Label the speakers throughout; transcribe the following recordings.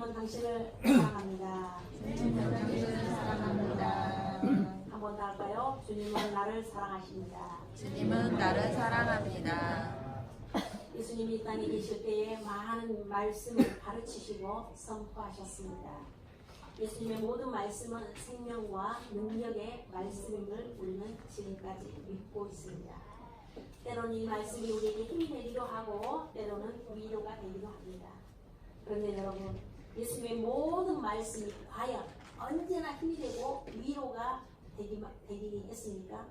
Speaker 1: 주님은 당신을 사랑합니다.
Speaker 2: 주님은 당신을 사랑합니다.
Speaker 1: 한 번 더 할까요? 주님은 나를 사랑하십니다.
Speaker 2: 주님은 나를 사랑합니다.
Speaker 1: 예수님이 이 땅에 계실 때에 많은 말씀을 가르치시고 선포하셨습니다. 예수님의 모든 말씀은 생명과 능력의 말씀임을 우리는 지금까지 믿고 있습니다. 때로는 이 말씀이 우리에게 힘이 되기도 하고 때로는 위로가 되기도 합니다. 그런데 여러분, 예수님의 모든 말씀이 과연 언제나 힘이 되고 위로가 되겠습니까?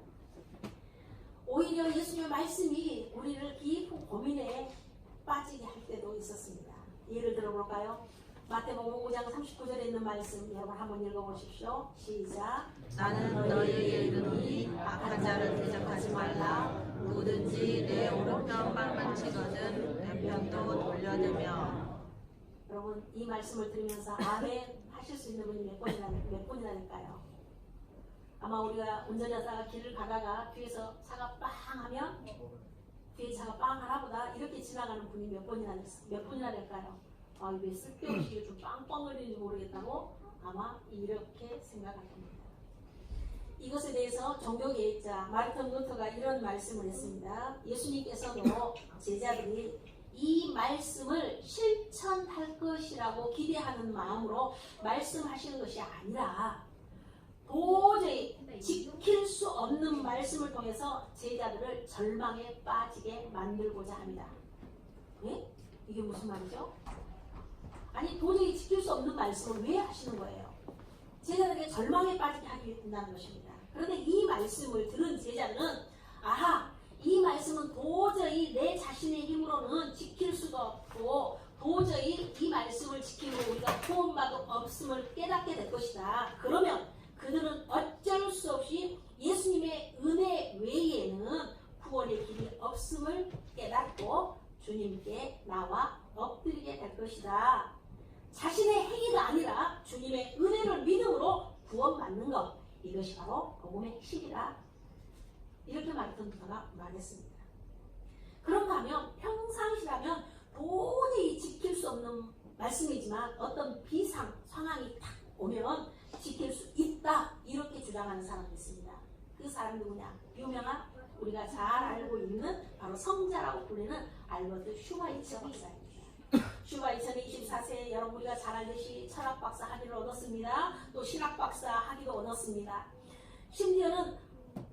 Speaker 1: 오히려 예수님의 말씀이 우리를 깊은 고민에 빠지게 할 때도 있었습니다. 예를 들어볼까요? 마태복음 5장 39절에 있는 말씀 여러분 한번 읽어보십시오. 시작.
Speaker 2: 나는 너희에게 이르노니 악한 자를 대적하지 말라. 누구든지 내 오른편 빵만 치거든 왼편도 돌려내며.
Speaker 1: 여러분 이 말씀을 들으면서 아멘 하실 수 있는 분이 몇 분이라니까요. 아마 우리가 운전하다가 길을 가다가 뒤에서 차가 빵 하면 뒤에 차가 빵 하나보다 이렇게 지나가는 분이 몇 분이나 될까요? 아, 왜 쓸데없이 좀 빵빵거리는지 모르겠다고 아마 이렇게 생각할 겁니다. 이것에 대해서 종교개혁자 마르틴 루터가 이런 말씀을 했습니다. 예수님께서도 제자들이 이 말씀을 실천할 것이라고 기대하는 마음으로 말씀하시는 것이 아니라 도저히 지킬 수 없는 말씀을 통해서 제자들을 절망에 빠지게 만들고자 합니다. 네? 이게 무슨 말이죠? 아니 도저히 지킬 수 없는 말씀을 왜 하시는 거예요? 제자들에게 절망에 빠지게 하기 위해 된다는 것입니다. 그런데 이 말씀을 들은 제자는 아하, 이 말씀은 도저히 내 자신의 힘으로는 지킬 수가 없고 도저히 이 말씀을 지키고 우리가 구원받을 없음을 깨닫게 될 것이다. 그러면 그들은 어쩔 수 없이 예수님의 은혜 외에는 구원의 길이 없음을 깨닫고 주님께 나와 엎드리게 될 것이다. 자신의 행위가 아니라 주님의 은혜를 믿음으로 구원받는 것, 이것이 바로 복음의 핵심이다. 이렇게 마르틴 루터가 말했습니다. 그런가 하면 평상시라면 도저히 지킬 수 없는 말씀이지만 어떤 비상 상황이 딱 오면 지킬 수 있다, 이렇게 주장하는 사람이 있습니다. 그 사람이 누구냐? 유명한 우리가 잘 알고 있는 바로 성자라고 불리는 알버트 슈바이처 박사입니다. 슈바이처는 24세에 여러분 우리가 잘 알듯이 철학 박사 학위를 얻었습니다. 또 신학 박사 학위도 얻었습니다. 심지어는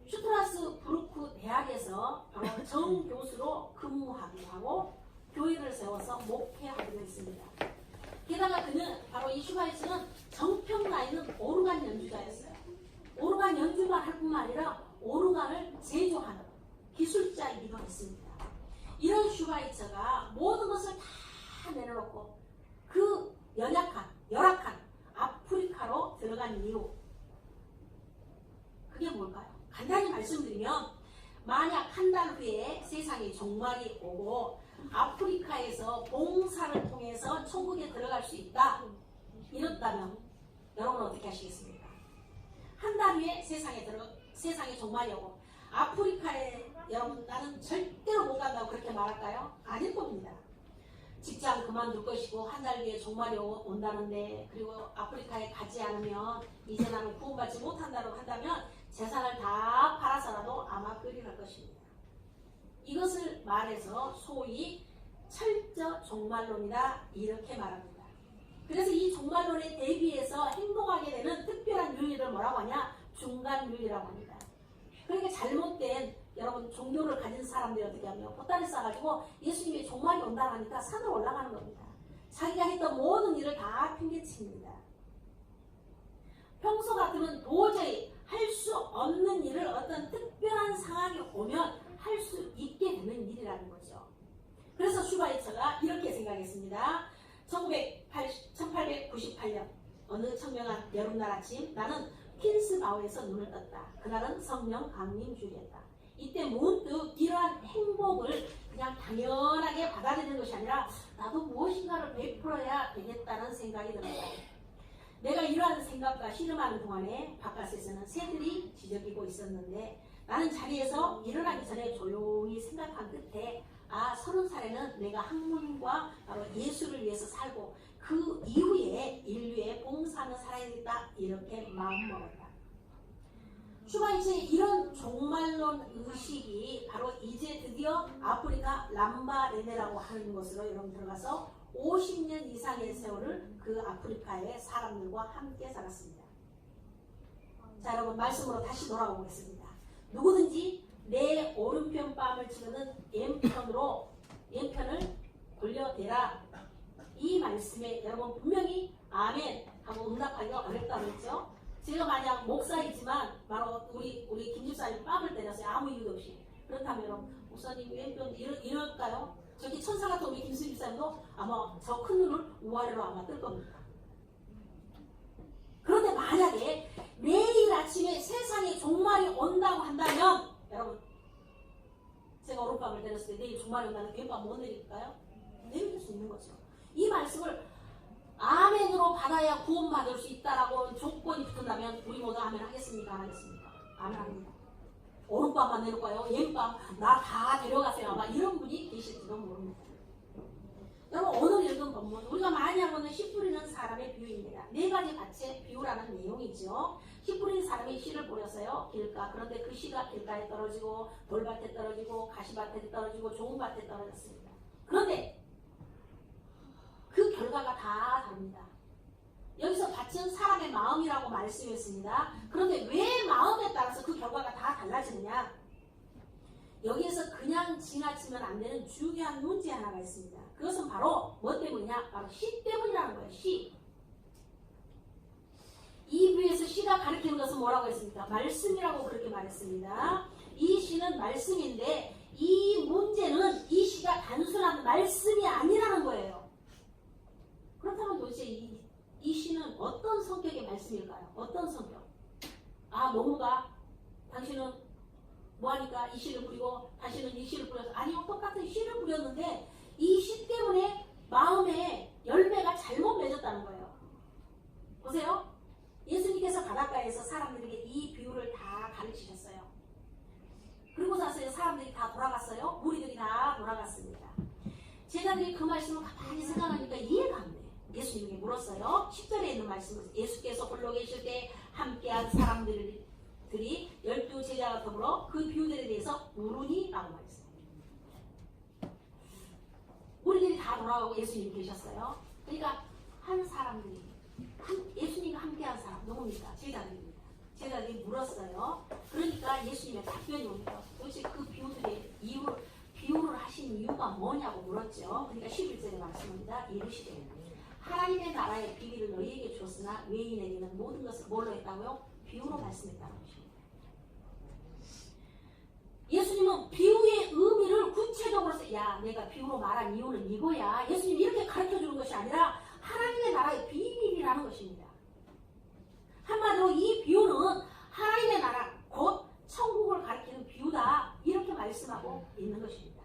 Speaker 1: 슈트라스부르크 대학에서 정교수로 근무하기도 하고 교회를 세워서 목회하기도 했습니다. 게다가 그는 바로 이 슈바이처는 정평나 있는 오르간 연주자였어요. 오르간 연주만 할 뿐만 아니라 오르간을 제조하는 기술자이기도 했습니다. 이런 슈바이처가 모든 것을 다 내려놓고 그 열악한 아프리카로 들어간 이유, 그게 뭘까요? 간단히 말씀드리면 만약 한 달 후에 세상에 종말이 오고 아프리카에서 봉사를 통해서 천국에 들어갈 수 있다, 이렇다면 여러분은 어떻게 하시겠습니까? 한 달 후에 세상에 종말이 오고 아프리카에 여러분 나는 절대로 못 간다고 그렇게 말할까요? 아닐 겁니다. 직장 그만둘 것이고 한 달 뒤에 종말이 온다는데, 그리고 아프리카에 가지 않으면 이제 나는 구원받지 못한다고 한다면 재산을 다 팔아서라도 아마 그리할 것입니다. 이것을 말해서 소위 철저 종말론이다, 이렇게 말합니다. 그래서 이 종말론에 대비해서 행동하게 되는 특별한 유의를 뭐라고 하냐? 중간 유의라고 합니다. 그러니까 잘못된 여러분 종교를 가진 사람들이 어떻게 하면 보따리 싸가지고 예수님의 종말이 온다 하니까 산으로 올라가는 겁니다. 자기가 했던 모든 일을 다 핑계칩니다. 평소 같으면 도저히 할 수 없는 일을 어떤 특별한 상황이 오면 할 수 있게 되는 일이라는 거죠. 그래서 슈바이처가 이렇게 생각했습니다. 1898년 어느 청명한 여름날 아침, 나는 퀸스바우에서 눈을 떴다. 그날은 성령 강림 주일이었다. 이때 문득 이러한 행복을 그냥 당연하게 받아들이는 것이 아니라 나도 무엇인가를 베풀어야 되겠다는 생각이 들었다. 내가 이러한 생각과 씨름하는 동안에 바깥에서는 새들이 지저귀고 있었는데 나는 자리에서 일어나기 전에 조용히 생각한 끝에 30살에는 내가 학문과 바로 예술을 위해서 살고 그 이후에 안에 인류의 봉사는 살아야겠다 이렇게 마음먹었다. 슈바인츠의 이런 종말론 의식이 바로 이제 드디어 아프리카 람바레네라고 하는 곳으로 여러분 들어가서 50년 이상의 세월을 그 아프리카의 사람들과 함께 살았습니다. 자, 여러분 말씀으로 다시 돌아가 보겠습니다. 누구든지 내 오른편 뺨을 치고는 왼편을 돌려대라. 이 말씀에 여러분 분명히 아멘 하고 응답하기가 어렵다고 했죠. 제가 만약 목사이지만 바로 우리 김집사님 뺨을 때렸어요. 아무 이유도 없이. 그렇다면 여러분 목사님 왼편 이럴까요? 저기 천사 같은 우리 김집사님도 아마 저 큰 눈을 우아래로 아마 뜰 겁니다. 그런데 만약에 내일 아침에 세상에 종말이 온다고 한다면 여러분 제가 오른밤을 때렸을 때 내일 종말이 온다면 왼밤 못 내릴까요? 내릴 수 있는 거죠. 이 말씀을 아멘으로 받아야 구원받을 수 있다라고 조건이 붙는다면 우리 모두 아멘 하겠습니까? 안 하겠습니까? 아멘 합니다. 오른밤만 내릴까요? 왼밤 나 다 데려가세요. 아마 이런 분이 계실지도 모릅니다. 여러분 오늘 읽은 본문 우리가 많이 하고는 씨 뿌리는 사람의 비유입니다. 네 가지 밭에 비유라는 내용이죠. 씨 뿌리는 사람이 씨를 뿌렸어요. 길가. 그런데 그 씨가 길가에 떨어지고 돌밭에 떨어지고 가시밭에 떨어지고 좋은 밭에 떨어졌습니다. 그런데 그 결과가 다 다릅니다. 여기서 밭은 사람의 마음이라고 말씀했습니다. 그런데 왜 마음에 따라서 그 결과가 다 달라지느냐? 여기에서 그냥 지나치면 안 되는 중요한 문제 하나가 있습니다. 그것은 바로 뭐 때문이냐? 바로 씨 때문이라는 거예요. 씨. 이 부에서 씨가 가리키는 것은 뭐라고 했습니까? 말씀이라고 그렇게 말했습니다. 이 씨는 말씀인데 이 문제는 이 씨가 단순한 말씀이 아니라는 거예요. 그렇다면 도대체 이 씨는 어떤 성격의 말씀일까요? 어떤 성격? 아, 너무가 당신은 뭐하니까 이 씨를 뿌리고 다시는 이 씨를 뿌려서 아니요, 똑같은 씨를 뿌렸는데 이 씨 때문에 마음에 열매가 잘못 맺었다는 거예요. 보세요. 예수님께서 바닷가에서 사람들에게 이 비유를 다 가르치셨어요. 그리고 나서 사람들이 다 돌아갔어요. 무리들이 다 돌아갔습니다. 제자들이 그 말씀을 가만히 생각하니까 이해가 안 돼요. 예수님에게 물었어요. 10절에 있는 말씀, 예수께서 홀로 계실 때 함께한 사람들이 12제자와 더불어 그 비유들에 대해서 물으니 라고 말했어요. 우리들이 다 돌아가고 예수님이 계셨어요. 그러니까 한 사람들이 예수님과 함께한 사람 누굽니까? 제자들입니다. 제자들이 물었어요. 그러니까 예수님의 답변이 옵니다. 도대체 그 비유를 하신 이유가 뭐냐고 물었죠. 그러니까 11절의 말씀입니다. 이르시되 하나님의 나라의 비밀을 너희에게 줬으나 외인에게는 모든 것을 뭘로 했다고요? 비유로 말씀했다는 것입니다. 예수님은 비유의 의미를 구체적으로 야 내가 비유로 말한 이유는 이거야. 예수님이 이렇게 가르쳐주는 것이 아니라 하나님의 나라의 비밀이라는 것입니다. 한마디로 이 비유는 하나님의 나라 곧 천국을 가리키는 비유다. 이렇게 말씀하고 있는 것입니다.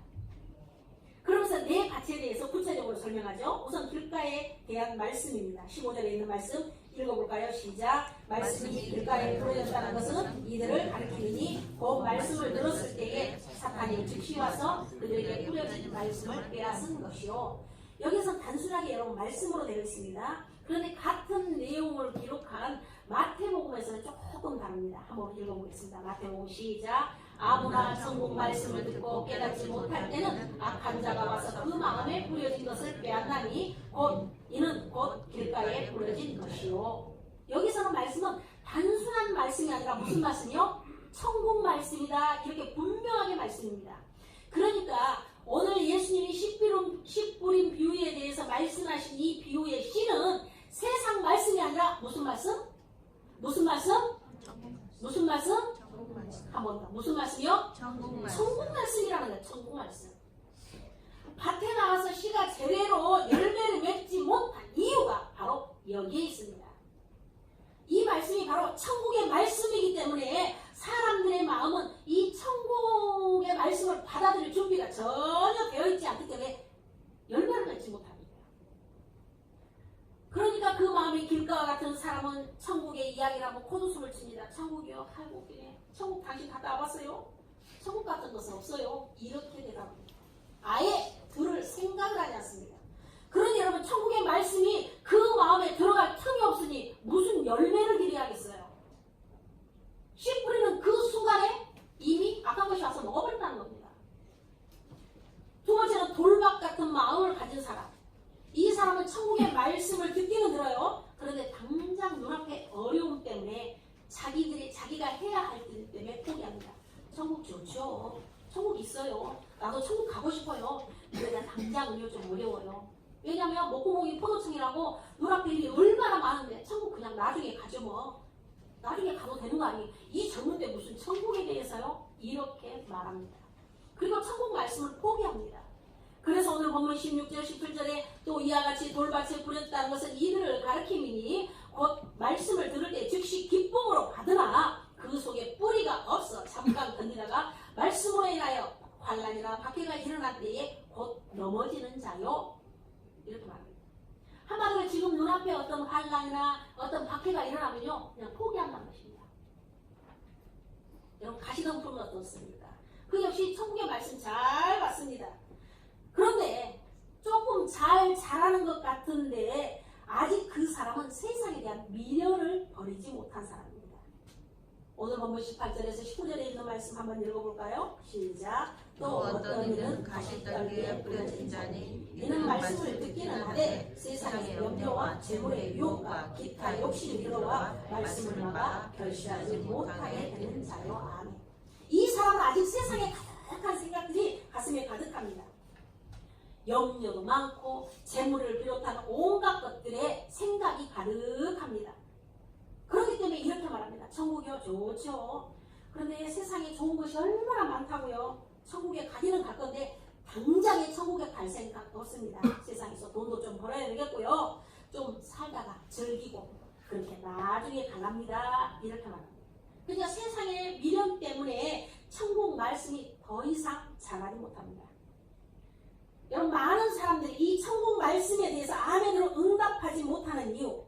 Speaker 1: 그러면서 네 밭에 대해서 구체적으로 설명하죠. 우선 길가에 대한 말씀입니다. 15절에 있는 말씀 읽어볼까요? 시작. 말씀이 길가에 뿌려졌다는 것은 이들을 가리키느니 곧 말씀을 들었을 때에 사탄이 즉시 와서 그들에게 뿌려진 말씀을 빼앗은 것이요. 여기서 단순하게 여러분 말씀으로 되어 있습니다. 그런데 같은 내용을 기록한 마태복음에서는 조금 다릅니다. 한번 읽어보겠습니다. 마태복음 시작. 아무나 성공 말씀을 듣고 깨닫지 못할 때는 악한 자가 와서 그 마음에 뿌려진 것을 빼앗나니 이는 곧 길가에 뿌려진 것이요. 여기서는 말씀은 단순한 말씀이 아니라 무슨 말씀이요? 천국 말씀이다. 이렇게 분명하게 말씀입니다. 그러니까 오늘 예수님이 씨 뿌린 비유에 대해서 말씀하신 이 비유의 씨는 세상 말씀이 아니라 무슨 말씀? 무슨 말씀? 무슨 말씀? 한 번 더. 무슨 말씀이요? 천국 말씀이라는 거예요. 천국 말씀. 밭에 나와서 씨가 제대로 열매를 맺지 못한 이유가 바로 여기에 있습니다. 이 말씀이 바로 천국의 말씀이기 때문에 사람들의 마음은 이 천국의 말씀을 받아들일 준비가 전혀 되어 있지 않기 때문에 열매를 맺지 못합니다. 그러니까 그 마음이 길가와 같은 사람은 천국의 이야기를 하고 코웃음을 칩니다. 천국이요? 아이고 웃기네. 천국 당신 갔다 와봤어요? 천국 같은 것은 없어요. 이렇게 대답합니다. 아예 들을 생각을 하지 않습니다. 그러니 여러분 천국의 말씀이 그 마음에 들어가 사람들은 천국의 말씀을 듣기는 들어요. 그런데 당장 눈앞에 어려움 때문에 자기가 해야 할 일 때문에 포기합니다. 천국 좋죠. 천국 있어요. 나도 천국 가고 싶어요. 그러나 당장은요 좀 어려워요. 왜냐면 목구멍이 포도청이라고 눈앞에 일이 얼마나 많은데 천국 그냥 나중에 가죠 뭐. 나중에 가도 되는 거 아니에요. 이 젊은데 무슨 천국에 대해서요? 이렇게 말합니다. 그리고 천국 말씀을 포기합니다. 그래서 오늘 본문 16절 17절에 또 이와 같이 돌밭에 뿌렸다는 것은 이들을 가르침이니 곧 말씀을 들을 때 즉시 기쁨으로 받으나 그 속에 뿌리가 없어 잠깐 건드다가 말씀으로 인하여 환난이나 박해가 일어날 때에 곧 넘어지는 자요. 이렇게 말합니다. 한마디로 지금 눈앞에 어떤 환난이나 어떤 박해가 일어나면요 그냥 포기한다는 것입니다. 여러분 가시덤불은 어떻습니까? 그 역시 천국의 말씀 잘 봤습니다. 그런데 조금 잘 자라는 것 같은데 아직 그 사람은 세상에 대한 미련을 버리지 못한 사람입니다. 오늘 본문 18절에서 19절에 있는 말씀 한번 읽어볼까요? 시작. 또 어떤 이는 가시떨기에 뿌려진 자니 이는 말씀을 듣기는 하되 세상의 염려와 재물의 유혹과 기타 욕심이 들어와 말씀을 막아 결실하지 못하게 되는 자요. 아멘. 이 사람은 아직 세상에 가득한 생각들이 가슴에 가득합니다. 염려도 많고 재물을 비롯한 온갖 것들에 생각이 가득합니다. 그렇기 때문에 이렇게 말합니다. 천국이요 좋죠. 그런데 세상에 좋은 것이 얼마나 많다고요. 천국에 가기는 갈 건데 당장에 천국에 갈 생각 없습니다. 세상에서 돈도 좀 벌어야 되겠고요. 좀 살다가 즐기고 그렇게 나중에 갈랍니다. 이렇게 말합니다. 그러니까 세상의 미련 때문에 천국 말씀이 더 이상 자라지 못합니다. 여러분 많은 사람들이 이 천국 말씀에 대해서 아멘으로 응답하지 못하는 이유,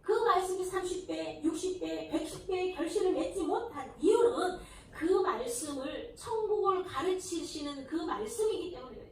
Speaker 1: 그 말씀이 30배, 60배, 110배의 결실을 맺지 못한 이유는 그 말씀을 천국을 가르치시는 그 말씀이기 때문이에요.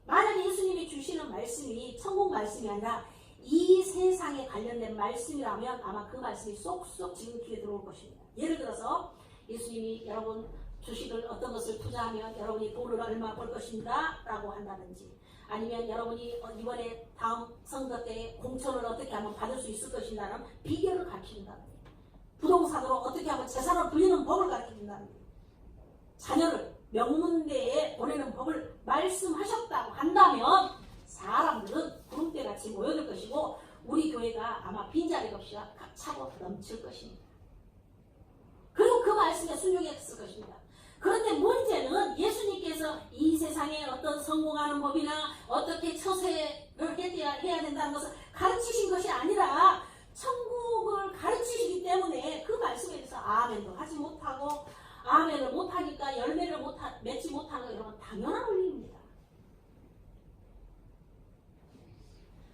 Speaker 1: 만약 예수님이 주시는 말씀이 천국 말씀이 아니라 이 세상에 관련된 말씀이라면 아마 그 말씀이 쏙쏙 지금 귀에 들어올 것입니다. 예를 들어서 예수님이 여러분 주식을 어떤 것을 투자하면 여러분이 돈을 얼마 벌 것입니다 라고 한다든지, 아니면 여러분이 이번에 다음 선거 때 공천을 어떻게 하면 받을 수 있을 것인가는 비결을 가르친다든지, 부동산으로 어떻게 하면 재산을 불리는 법을 가르친다든지, 자녀를 명문대에 보내는 법을 말씀하셨다고 한다면 사람들은 구름대같이 모여들 것이고 우리 교회가 아마 빈자리가 없이 차고 넘칠 것입니다. 그리고 그 말씀에 순종했을 것입니다. 그런데 문제는 예수님께서 이 세상에 어떤 성공하는 법이나 어떻게 처세를 해야 된다는 것을 가르치신 것이 아니라 천국을 가르치시기 때문에 그 말씀에 대해서 아멘도 하지 못하고 아멘을 못하니까 열매를 맺지 못하는 거 여러분 당연한 원리입니다.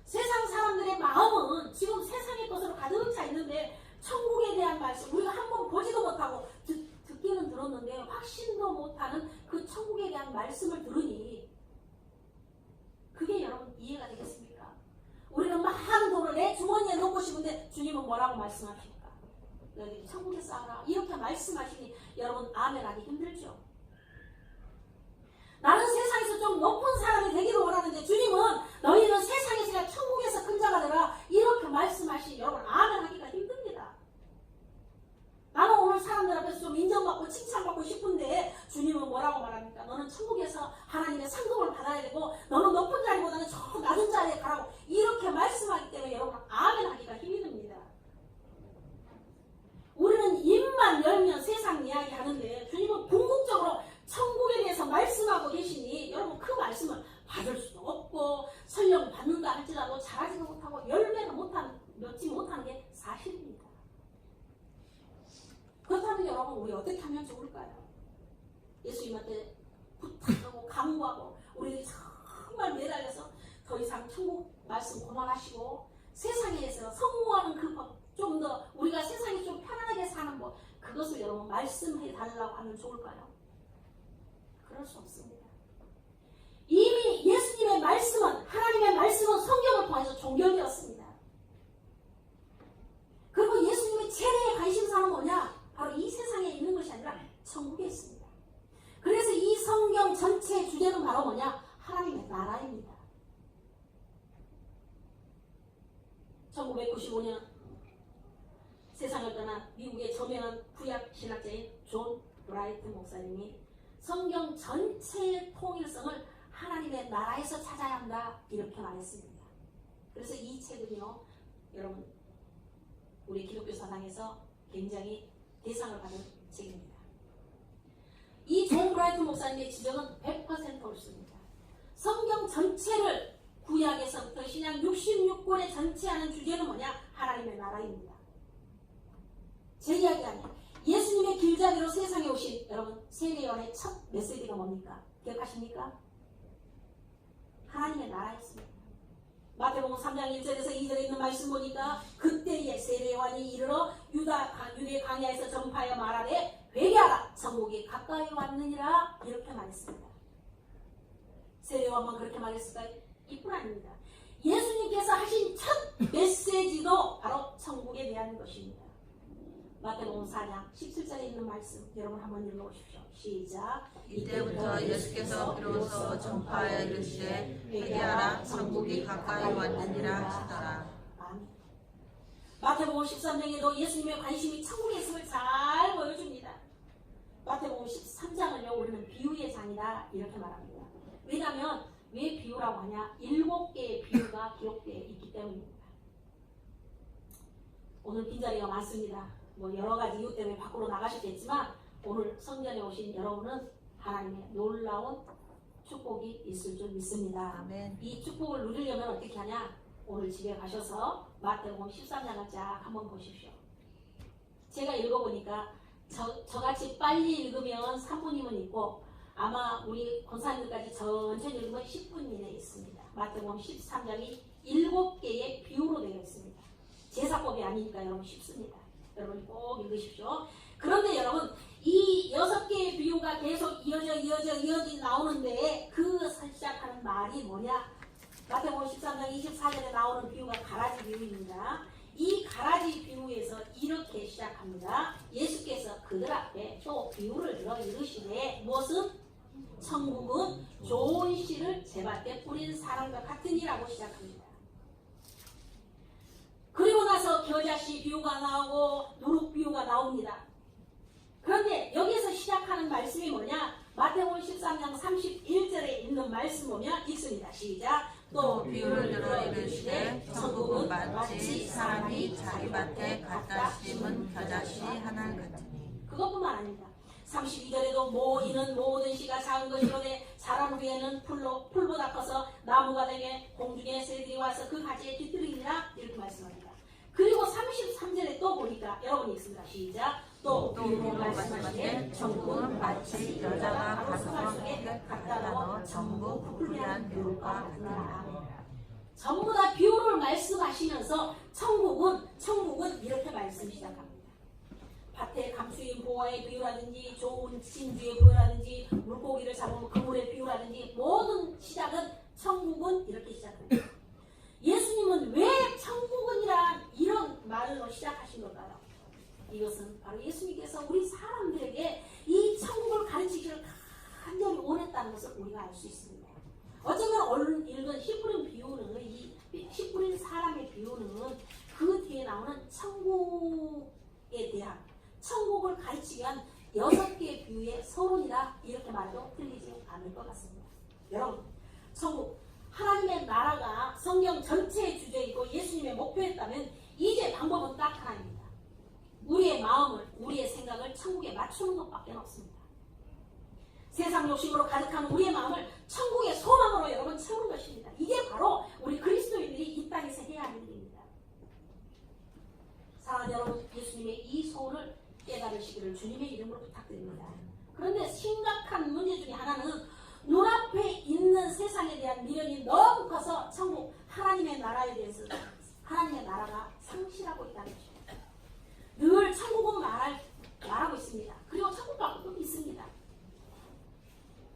Speaker 1: 세상 사람들의 마음은 지금 세상의 것으로 가득 차 있는데 천국에 대한 말씀 우리가 한번 보지도 못하고 듣기는 들었는데 확신도 못하는 그 천국에 대한 말씀을 들으니 그게 여러분 이해가 되겠습니까? 우리는 많은 돈을 내 주머니에 넣고 싶은데 주님은 뭐라고 말씀하십니까? 너희들이 천국에 쌓아라 이렇게 말씀하시니 여러분 아멘하기 힘들죠. 나는 세상에서 좀 높은 사람이 되기를 원하는데 주님은 너희는 세상에서 천국에서 큰 자가 되라 이렇게 말씀하시니 여러분 아멘하기가 힘듭니다. 나는 오늘 사람들 앞에서 좀 인정받고 칭찬받고 싶은데 주님은 뭐라고 말합니까? 너는 천국에서 하나님의 상급을 받아야 되고 너는 높은 자리보다는 저 낮은 자리에 가라고 이렇게 말씀하기 때문에 여러분 아멘하기가 힘이 듭니다. 우리는 입만 열면 세상 이야기 하는데 주님은 궁극적으로 천국에 대해서 말씀하고 계시니 여러분 그 말씀을 받을 수도 없고 설령 받는다 할지라도 잘하지도 못하고 열매를 맺지 못하는 게 사실입니다. 그렇다면 여러분 우리 어떻게 하면 좋을까요? 예수님한테 부탁하고 강구하고 우리들이 정말 매달려서 더 이상 천국 말씀 그만하시고 세상에서 성공하는 그 법, 좀 더 우리가 세상에 좀 편안하게 사는 법 그것을 여러분 말씀해 달라고 하면 좋을까요? 그럴 수 없습니다. 이미 예수님의 말씀은 하나님의 말씀은 성경을 통해서 종결되었습니다. 그리고 예수님의 최대의 관심사는 뭐냐? 바로 이 세상에 있는 것이 아니라 천국에 있습니다. 그래서 이 성경 전체의 주제는 바로 뭐냐? 하나님의 나라입니다. 1995년 세상을 떠난 미국의 저명한 구약 신학자인 존 브라이트 목사님이 성경 전체의 통일성을 하나님의 나라에서 찾아야 한다 이렇게 말했습니다. 그래서 이 책은요 여러분 우리 기독교 사상에서 굉장히 대상을 받은 책입니다. 이 존 브라이트 목사님의 지적은 100% 옳습니다. 성경 전체를 구약에서부터 신약 66권에 전체하는 주제는 뭐냐? 하나님의 나라입니다. 제 이야기 아니에요. 예수님의 길잡이로 세상에 오신 여러분 세례요한의 첫 메시지가 뭡니까? 기억하십니까? 하나님의 나라였습니다. 마태복음 3장 1절에서 2절에 있는 말씀 보니까 그때에 세례요한이 이르러 유대 광야에서 전파하여 말하되 회개하라 천국이 가까이 왔느니라 이렇게 말했습니다. 세례요한만 그렇게 말했을까요? 이뿐 아닙니다. 예수님께서 하신 첫 메시지도 바로 천국에 대한 것입니다. 마태복음 4장 17절에 있는 말씀 여러분 한번 읽어보십시오. 시작.
Speaker 2: 이때부터 예수께서 비로소 전파하여 이르시되 회개하라 천국이 가까이 왔느니라 하시더라.
Speaker 1: 아멘. 마태복음 13장에도 예수님의 관심이 천국에 있음을 잘 보여줍니다. 마태복음 13장은요 우리는 비유의 장이다 이렇게 말합니다. 왜냐하면 왜 비유라고 하냐? 7개의 비유가 기록되어 있기 때문입니다. 오늘 빈자리가 많습니다. 뭐 여러 가지 이유 때문에 밖으로 나가셨겠지만 오늘 성전에 오신 여러분은 하나님의 놀라운 축복이 있을 줄 믿습니다.
Speaker 2: 아멘.
Speaker 1: 이 축복을 누리려면 어떻게 하냐? 오늘 집에 가셔서 마태복음 13장을 쫙 한번 보십시오. 제가 읽어보니까 저같이 빨리 읽으면 3분이면 있고 아마 우리 권사님들까지 천천히 읽으면 10분 이내에 있습니다. 마태복음 13장이 7개의 비유로 되어 있습니다. 제사법이 아니니까 여러분 쉽습니다. 여러분 꼭 읽으십시오. 그런데 여러분 이 6개의 비유가 계속 이어져 나오는데 그 시작하는 말이 뭐냐? 마태복음 13장 24절에 나오는 비유가 가라지 비유입니다. 이 가라지 비유에서 이렇게 시작합니다. 예수께서 그들 앞에 또 비유를 들어 이르시되 무엇은? 천국은 좋은 씨를 재밭에 뿌린 사람과 같으니라고 시작합니다. 그리고 나서 겨자씨 비유가 나오고 누룩 비유가 나옵니다. 그런데 여기서 시작하는 말씀이 뭐냐? 마태복음 13장 31절에 있는 말씀 보면 있습니다. 시작.
Speaker 2: 또 비유를 들어 이르시되 천국은 마치 사람이 자기 밭에 갖다 심은 겨자씨 하나 같으니.
Speaker 1: 그것뿐만 아닙니다. 32절에도 모이는 모든 씨가 작은 것이로되 자란 후에는 풀보다 커서 나무가 되게 공중에 새들이 와서 그 가지에 뒤틀리니라 이렇게 말씀합니다. 그리고 33절에 또 보니까 여러분이 있습니다. 시작. 또 비유로 말씀하시되 천국은 마치 여자가 가수관 속에 갖다 넣어 전부 부풀이한 벼룩과 같으니라. 전부 다 비유를 말씀하시면서 천국은 이렇게 말씀 시작합니다. 밭에 감추인 보화의 비유라든지 좋은 진주의 비유라든지 물고기를 잡은 그물의 비유라든지 모든 시작은 천국은 이렇게 시작합니다. 예수님은 왜 천국은이란 이런 말로 시작하신 걸까요? 이것은 바로 예수님께서 우리 사람들에게 이 천국을 가르치기를 간절히 원했다는 것을 우리가 알 수 있습니다. 어쩌면 오늘 읽은 씨 뿌린 비유는 이 씨 뿌린 사람의 비유는 그 뒤에 나오는 천국에 대한 천국을 가르치기 위한 6개의 비유의 서론이다 이렇게 말해도 틀리지 않을 것 같습니다. 여러분 천국 하나님의 나라가 성경 전체의 주제이고 예수님의 목표였다면 이제 방법은 딱 하나입니다. 우리의 마음을 우리의 생각을 천국에 맞추는 것밖에 없습니다. 세상 욕심으로 가득한 우리의 마음을 천국의 소망으로 여러분 채우는 것입니다. 이게 바로 우리 그리스도인들이 이 땅에서 해야 하는 일입니다. 사랑하는 여러분 예수님의 이 소원을 깨달으시기를 주님의 이름으로 부탁드립니다. 그런데 심각한 문제 중에 하나는 눈앞에 있는 세상에 대한 미련이 너무 커서 천국 하나님의 나라에 대해서 하나님의 나라가 상실하고 있다는 것입니다. 늘 천국은 말하고 있습니다. 그리고 천국 갈 것도 있습니다.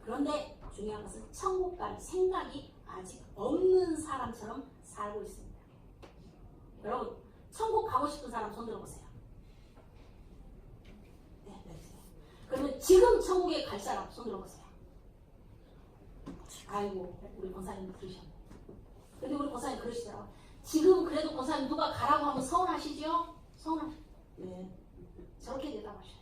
Speaker 1: 그런데 중요한 것은 천국 갈 생각이 아직 없는 사람처럼 살고 있습니다. 여러분 천국 가고 싶은 사람 손 들어보세요. 네, 내리세요. 그러면 지금 천국에 갈 사람 손 들어보세요. 아이고 우리 권사님 들으셨네. 근데 우리 권사님 그러시더라고요. 지금 그래도 권사님 누가 가라고 하면 서운하시죠? 서운하시죠? 네. 저렇게 대답하셔요.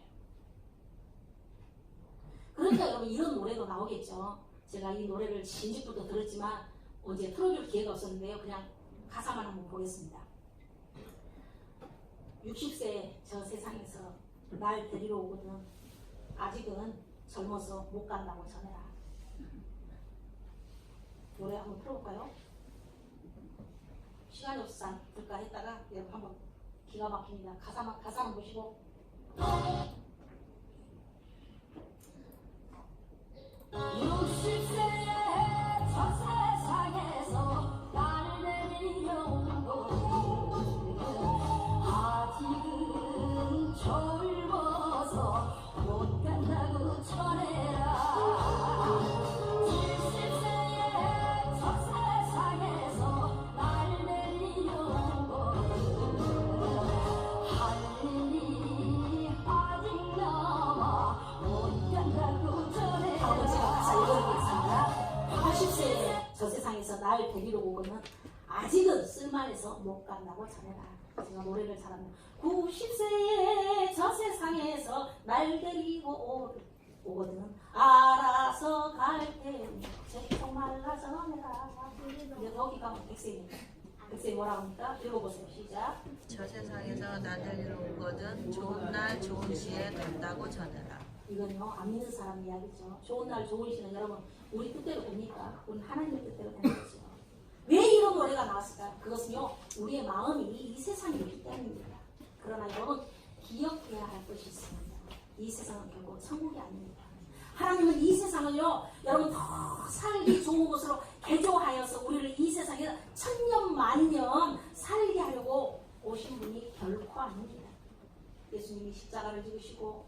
Speaker 1: 그러니까 여러분 이런 노래도 나오겠죠. 제가 이 노래를 신집부터 들었지만 언제 틀어줄 기회가 없었는데요. 그냥 가사만 한번 보겠습니다. 60세 저 세상에서 날 데리러 오거든 아직은 젊어서 못 간다고 전해라. 노래 한번 틀어볼까요? 시간이 없어 들까 했다가 여러분 한번 기가 막힙니다. 가사만 보시고 60세의 저 세상에서 나를 내려오고 아직은 젊어서 못 간다고 전해라. 70세의 저 세상에서 나를 내려오고 할 일이 아직 남아 못 간다고 전해라. 다음은 제가 가사 읽어드리겠습니다. 80세의 저 세상에서 날 데리러 오고는 아직은 쓸만해서 못 간다고 전해라. 제가 노래를 잘합니다. 90세의 저 세상에서 날 데리고 오거든 알아서 갈 테니 정말 가서 내가 이제 더 기가 막힌 백세입니다. 백세 뭐라고 합니까? 읽어보세요. 시작.
Speaker 2: 저 세상에서 나를 이루거든 좋은 날 좋은 시에 간다고 전해라.
Speaker 1: 이건요 안 믿는 사람 이야기죠. 좋은 날 좋은 시는 여러분 우리 뜻대로 됩니까? 우리 하나님의 뜻대로 되는 거죠. 왜 이런 노래가 나왔을까? 그것은요 우리의 마음이 이 세상이기 때문입니다. 그러나 여러분 기억해야 할 것이 있습니다. 이 세상은 결국 천국이 아닙니다. 하나님은 이 세상을요 여러분 더 살기 좋은 곳으로 개조하여서 우리를 이 세상에 천년 만년 살게 하려고 오신 분이 결코 아닙니다. 예수님이 십자가를 지시고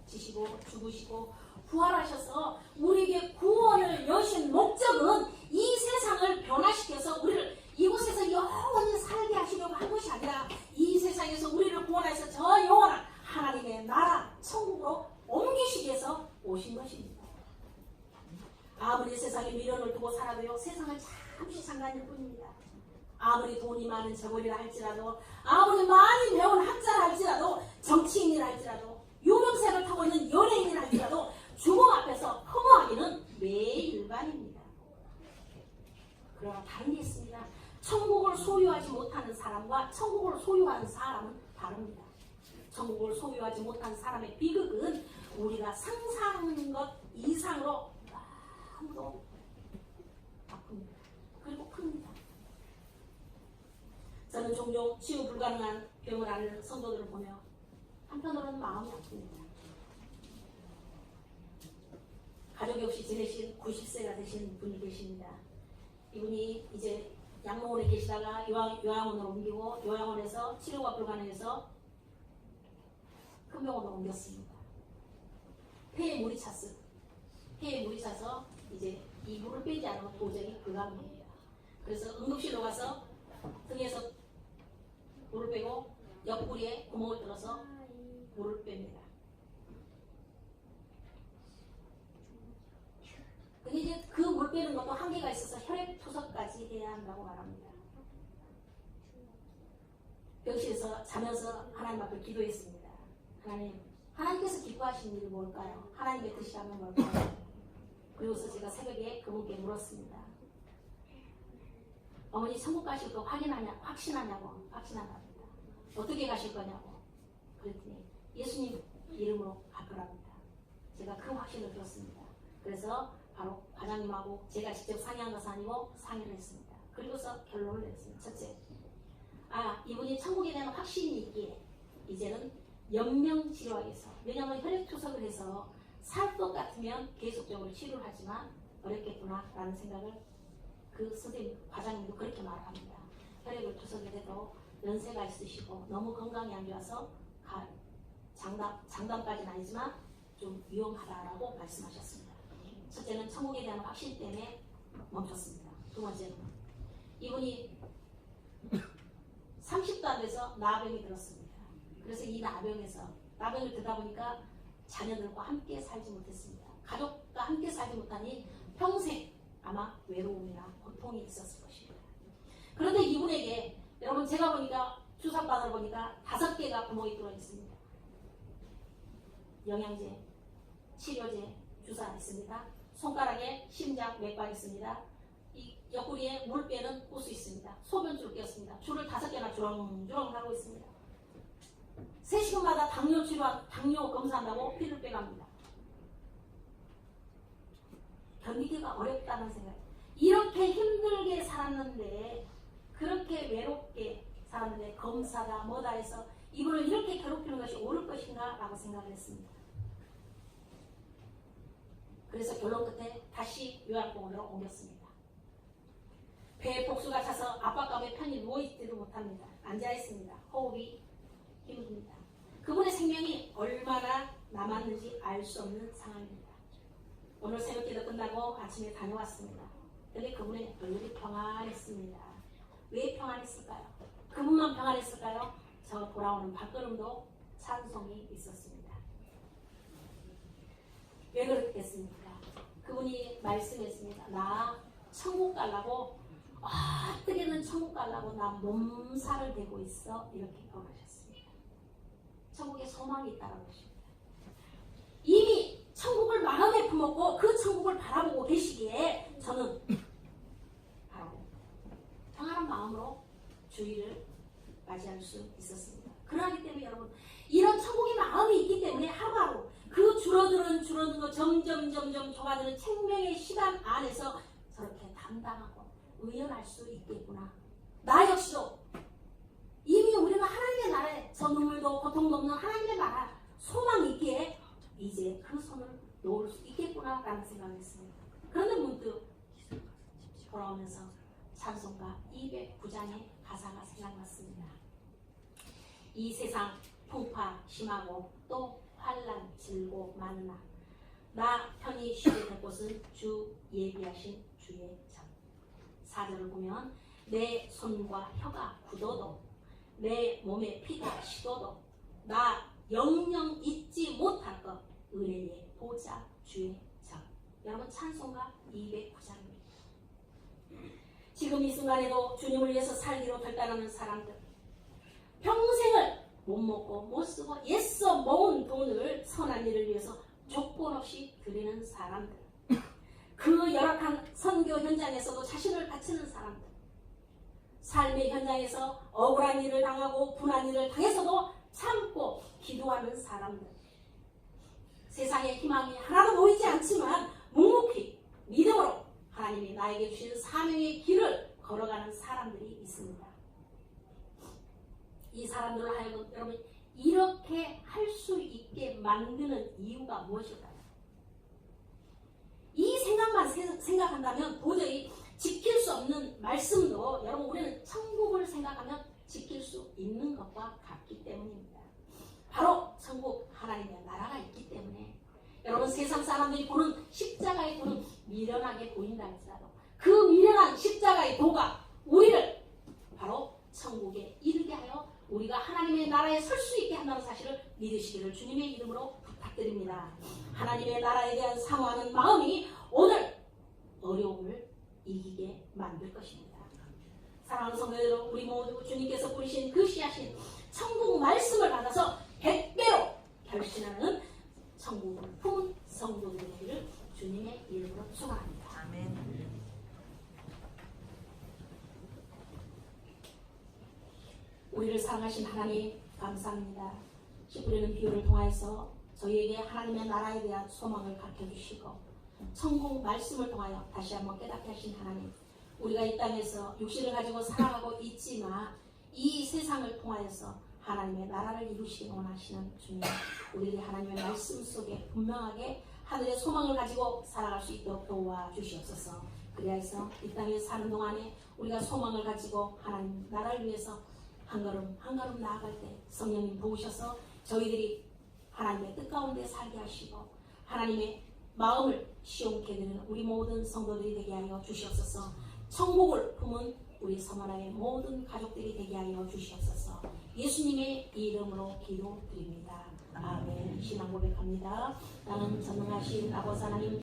Speaker 1: 죽으시고 부활하셔서 우리에게 구원을 여신 목적은 이 세상을 변화시켜서 우리를 이곳에서 영원히 살게 하시려고 한 것이 아니라 이 세상에서 우리를 구원해서 저 영원한 하나님의 나라 천국으로 옮기시기 위해서 오신 것입니다. 아무리 세상에 미련을 두고 살아도요 세상은 잠시 상관일 뿐입니다. 아무리 돈이 많은 저골이라 할지라도 아무리 많이 배운 학자라 할지라도 정치인이라 할지라도 유명세를 타고 있는 연예인이라 할지라도 죽음 앞에서 허무하기는 매일 일반입니다. 그러나 다른 게 있습니다. 천국을 소유하지 못하는 사람과 천국을 소유한 사람은 다릅니다. 천국을 소유하지 못한 사람의 비극은 우리가 상상하는 것 이상으로 너무도 아픕니다. 그리고 큽니다. 저는 종종 치유 불가능한 병을 앓는 성도들을 보며 한편으로는 마음이 아픕니다. 가족이 없이 지내신 90세가 되신 분이 계십니다. 이분이 이제 양로원에 계시다가 요양원으로 옮기고 요양원에서 치료가 불가능해서 큰 병원으로 옮겼습니다. 폐에 물이 찼어요. 폐에 물이 차서 이제 이 물을 빼지 않으면 도저히 불가능합니다. 그래서 응급실로 가서 등에서 물을 빼고 옆구리에 구멍을 뚫어서 물을 뺍니다. 근데 이제 그 물 빼는 것도 한계가 있어서 혈액 투석까지 해야 한다고 말합니다. 병실에서 자면서 하나님 앞에 기도했습니다. 하나님께서 기뻐하시는 일이 뭘까요? 하나님의 뜻이라면 뭘까요? 그리고서 제가 새벽에 그분께 물었습니다. 어머니 천국 가실 거 확신하냐고. 확신한답니다. 어떻게 가실 거냐고. 그랬더니 예수님 이름으로 갈 거랍니다. 제가 그 확신을 들었습니다. 그래서 바로 과장님하고 제가 직접 상의한 것은 아니고 상의를 했습니다. 그리고서 결론을 냈습니다. 첫째, 이분이 천국에 대한 확신이 있기에 이제는 연명치료하겠어. 왜냐하면 혈액투석을 해서 살 것 같으면 계속적으로 치료를 하지만 어렵겠구나 라는 생각을 그 선생님, 과장님도 그렇게 말합니다. 혈액을 투석을 해도 연세가 있으시고 너무 건강이 안 좋아서 장담까지는 아니지만 좀 위험하다라고 말씀하셨습니다. 첫째는 천국에 대한 확신 때문에 멈췄습니다. 두 번째는 이분이 30도 안 돼서 나병이 들었습니다. 그래서 이 나병을 들다 보니까 자녀들과 함께 살지 못했습니다. 가족과 함께 살지 못하니 평생 아마 외로움이나 고통이 있었을 것입니다. 그런데 이분에게 여러분 제가 보니까 주사바늘 보니까 5개가 구멍이 뚫어 있습니다. 영양제, 치료제, 주사 있습니다. 손가락에 심장 맥박 있습니다. 이 옆구리에 물 빼는 호스 있습니다. 소변줄 끼었습니다. 줄을 5개나 주렁주렁 하고 있습니다. 3시간마다 당뇨 치료, 당뇨 검사한다고 피를 빼갑니다. 견디기가 어렵다는 생각. 이렇게 힘들게 살았는데, 그렇게 외롭게 살았는데 검사다 뭐다 해서 이분을 이렇게 괴롭히는 것이 옳을 것인가 라고 생각을 했습니다. 그래서 결론 끝에 다시 요양병원으로 옮겼습니다. 배에 복수가 차서 압박감에 편히 누워있지도 못합니다. 앉아있습니다. 호흡이 힘듭니다. 그분의 생명이 얼마나 남았는지 알 수 없는 상황입니다. 오늘 새벽기도 끝나고 아침에 다녀왔습니다. 근데 그분의 얼굴이 평안했습니다. 왜 평안했을까요? 그분만 평안했을까요? 저 돌아오는 발걸음도 찬송이 있었습니다. 왜 그렇겠습니까? 그분이 말씀했습니다. 나 천국 가려고 어떻게든 천국 가려고 나 몸살을 대고 있어. 이렇게 표현하셨습니다. 천국에 소망이 있다는 것입니다. 이미 천국을 마음에 품었고 그 천국을 바라보고 계시기에 저는 바로 평안한 마음으로 주일을 맞이할 수 있었습니다. 그러기 때문에 여러분 이런 천국의 마음이 있기 때문에 하루하루 그 줄어드는 거 점점 좁아드는 생명의 시간 안에서 저렇게 담당하고 의연할 수 있겠구나. 나 역시도 이미 우리가 하나님의 나라에서 눈물도 고통도 없는 하나님의 나라 소망이 있기에 이제 그 손을 놓을 수 있겠구나 라는 생각을 했습니다. 그런데 문득 돌아오면서 찬송가 209장의 가사가 생각났습니다. 이 세상 풍파 심하고 또 환난 질고 많으나 나 편히 쉬게 될 곳은 주 예비하신 주의 전. 4절을 보면 내 손과 혀가 굳어도 내 몸에 피가 시도도 나 영영 잊지 못할 것 은혜의 보좌 주의 전. 여러분 찬송가 209장입니다. 지금 이 순간에도 주님을 위해서 살기로 결단하는 사람들, 평생을 못 먹고 못 쓰고 애써 모은 돈을 선한 일을 위해서 조건 없이 드리는 사람들, 그 열악한 선교 현장에서도 자신을 바치는 사람들, 삶의 현장에서 억울한 일을 당하고 분한 일을 당해서도 참고 기도하는 사람들, 세상에 희망이 하나도 보이지 않지만 묵묵히 믿음으로 하나님이 나에게 주신 사명의 길을 걸어가는 사람들이 있습니다. 이 사람들을 하여금 여러분 이렇게 할 수 있게 만드는 이유가 무엇일까요? 이 생각만 생각한다면 도저히 지킬 수 없는 말씀도 여러분 우리는 천국을 생각하면 지킬 수 있는 것과 같기 때문입니다. 바로 천국 하나님의 나라가 있기 때문에 여러분 세상 사람들이 보는 십자가의 도는 미련하게 보인다 할지라도 그 미련한 십자가의 도가 우리를 바로 천국에 이르게 하여 우리가 하나님의 나라에 설 수 있게 한다는 사실을 믿으시기를 주님의 이름으로 부탁드립니다. 하나님의 나라에 대한 사모하는 마음이 오늘 어려움을 이기게 만들 것입니다. 사랑하는 성도 여러분, 우리 모두 주님께서 뿌리신 그 씨앗인 천국 말씀을 받아서 100배로 결신하는 천국을 품은 성도들이 되기를 주님의 이름으로 축원합니다.
Speaker 2: 아멘.
Speaker 1: 우리를 사랑하신 하나님 감사합니다. 씨 뿌리는 비유를 통하여서 저희에게 하나님의 나라에 대한 소망을 가르쳐주시고 천국 말씀을 통하여 다시 한번 깨닫게 하신 하나님, 우리가 이 땅에서 육신을 가지고 살아가고 있지만 이 세상을 통하여서 하나님의 나라를 이루시기 원하시는 주님, 우리들이 하나님의 말씀 속에 분명하게 하늘의 소망을 가지고 살아갈 수 있도록 도와주시옵소서. 그래서 이 땅에 사는 동안에 우리가 소망을 가지고 하나님 나라를 위해서 한 걸음 한 걸음 나아갈 때 성령님 도우셔서 저희들이 하나님의 뜻 가운데 살게 하시고 하나님의 마음을 시원케 되는 우리 모든 성도들이 되게 하여 주시옵소서. 천국을 품은 우리 서머나의 모든 가족들이 되게 하여 주시옵소서. 예수님의 이름으로 기도드립니다. 아멘. 신앙 고백합니다. 나는 전능하신 아버지 하나님